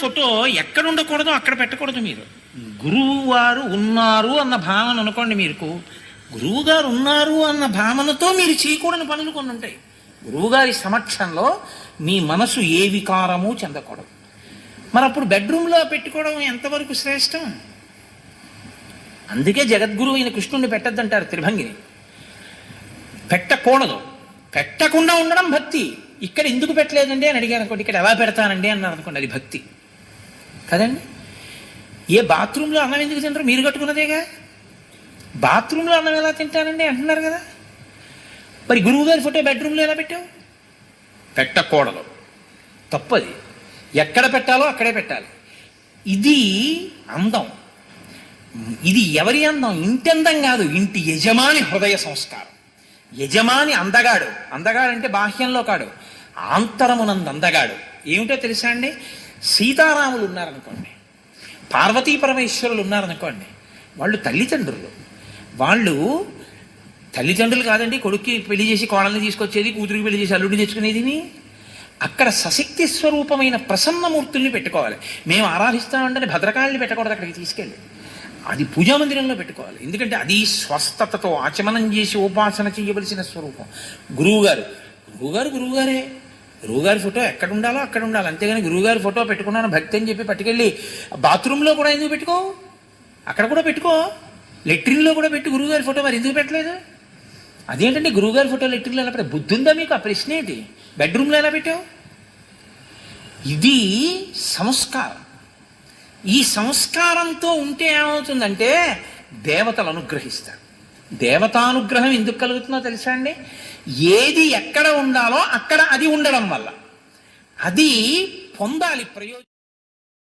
Photo ఎక్కడ ఉండకూడదో అక్కడ పెట్టకూడదు. మీరు గురువు వారు ఉన్నారు అన్న భావన అనుకోండి, మీకు గురువుగారు ఉన్నారు అన్న భావనతో మీరు చేయకూడని పనులు కొన్ని ఉంటాయి. గురువుగారి సమక్షంలో మీ మనసు ఏ వికారము చెందకూడదు. మరి అప్పుడు బెడ్రూమ్లో పెట్టుకోవడం ఎంతవరకు శ్రేష్టం? అందుకే జగద్గురువు అయిన కృష్ణుడిని పెట్టద్దంటారు త్రిభంగిని. పెట్టకూడదు. పెట్టకుండా ఉండడం భక్తి. ఇక్కడ ఎందుకు పెట్టలేదండి అని అడిగాను అనుకోండి, ఇక్కడ ఎలా పెడతానండి అన్నారు అనుకోండి, అది భక్తి కదండి. ఏ బాత్రూంలో అన్నం ఎందుకు తింటారు? మీరు కట్టుకున్నదేగా. బాత్రూంలో అన్నం ఎలా తింటానండి అంటున్నారు కదా. మరి గురువుగారి ఫోటో బెడ్రూమ్లో ఎలా పెట్టావు? పెట్టకూడదు, తప్పది. ఎక్కడ పెట్టాలో అక్కడే పెట్టాలి. ఇది అందం. ఇది ఎవరి అందం? ఇంటి అందం కాదు, ఇంటి యజమాని హృదయ సంస్కారం. యజమాని అందగాడు. అందగాడంటే బాహ్యంలో కాడు, ఆంతరమునందు అందగాడు. ఏమిటో తెలుసా అండి? సీతారాములు ఉన్నారనుకోండి, పార్వతీ పరమేశ్వరులు ఉన్నారనుకోండి, వాళ్ళు తల్లిదండ్రులు. వాళ్ళు తల్లిదండ్రులు కాదండి, కొడుక్కి పెళ్లి చేసి కోడల్ని తీసుకొచ్చేది, కూతురికి పెళ్లి చేసి అల్లుడిని తెచ్చుకునేది. అక్కడ సశక్తి స్వరూపమైన ప్రసన్నమూర్తుల్ని పెట్టుకోవాలి. మేము ఆరాధిస్తామంటే భద్రకాళిని పెట్టకూడదు, అక్కడికి తీసుకెళ్ళి అది పూజా మందిరంలో పెట్టుకోవాలి. ఎందుకంటే అది స్వస్థతతో ఆచమనం చేసి ఉపాసన చేయవలసిన స్వరూపం. గురువుగారు గురువుగారే. గురువుగారి ఫోటో ఎక్కడ ఉండాలో అక్కడ ఉండాలి. అంతేగాని గురువుగారి ఫోటో పెట్టుకున్నాను భక్తి అని చెప్పి పట్టుకెళ్ళి బాత్రూంలో కూడా ఎందుకు పెట్టుకో? అక్కడ కూడా పెట్టుకో. లెట్రిన్లో కూడా పెట్టి గురువుగారి ఫోటో మరి ఎందుకు పెట్టలేదు? అదేంటంటే గురువుగారి ఫోటో లెట్రిన్లో ఎలా పెట్టావు? బుద్ధి ఉందా మీకు? ఆ ప్రశ్న ఏంటి? బెడ్రూమ్లో ఎలా పెట్టావు? ఇది సంస్కారం. ఈ సంస్కారంతో ఉంటే ఏమవుతుందంటే దేవతలు అనుగ్రహిస్తారు. దేవతానుగ్రహం ఎందుకు కలుగుతుందో తెలుసా అండి? ఏది ఎక్కడ ఉండాలో అక్కడ అది ఉండడం వల్ల. అది పొందాలి ప్రయోజనం.